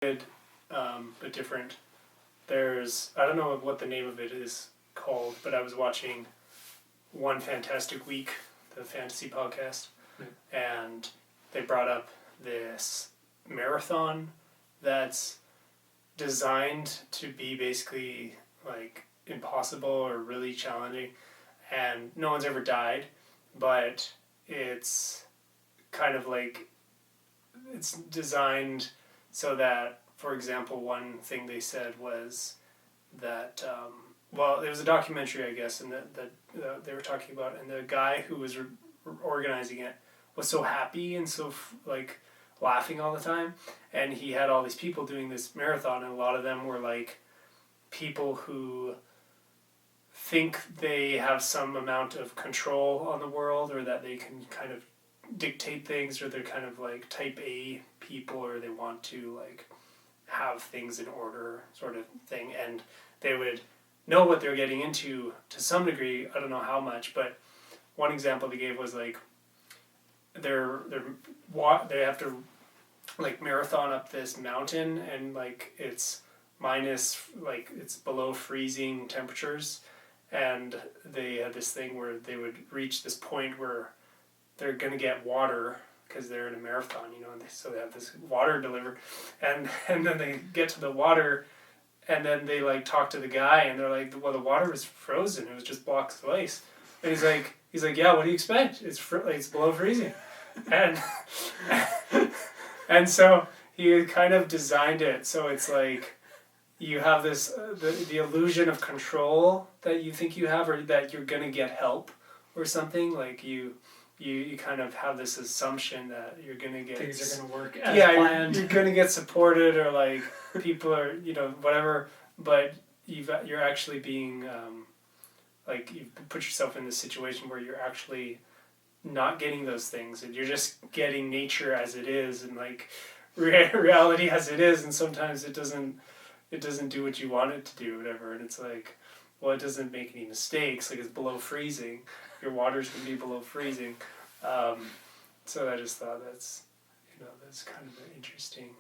good, but different. There's, I don't know what the name of it is called, but I was watching One Fantastic Week, the fantasy podcast, and they brought up this marathon that's designed to be basically like impossible or really challenging, and no one's ever died, but it's kind of like it's designed so that, for example, one thing they said was that well, it was a documentary, I guess, and that they were talking about, and the guy who was organizing it was so happy and so like laughing all the time, and he had all these people doing this marathon, and a lot of them were like people who think they have some amount of control on the world, or that they can kind of dictate things, or they're kind of like type A people, or they want to like have things in order sort of thing, and they would know what they're getting into to some degree. I don't know how much, but one example they gave was like they have to like marathon up this mountain, and like it's it's below freezing temperatures, and they had this thing where they would reach this point where they're gonna get water because they're in a marathon, and so they have this water delivered, and then they get to the water, and then they like talk to the guy, and they're like, well, the water was frozen, it was just blocks of ice, and he's like, yeah, what do you expect? It's below freezing, and and so he kind of designed it so it's like you have this the illusion of control that you think you have, or that you're gonna get help or something, like you kind of have this assumption that you're gonna get things are gonna work as planned. You're gonna get supported, or like people are whatever, but you're actually being like you've put yourself in this situation where you're actually not getting those things, and you're just getting nature as it is, and like reality as it is, and sometimes it doesn't do what you want it to do, whatever, and it's like, well, it doesn't make any mistakes, like it's below freezing, your water's gonna be below freezing, so I just thought that's kind of an interesting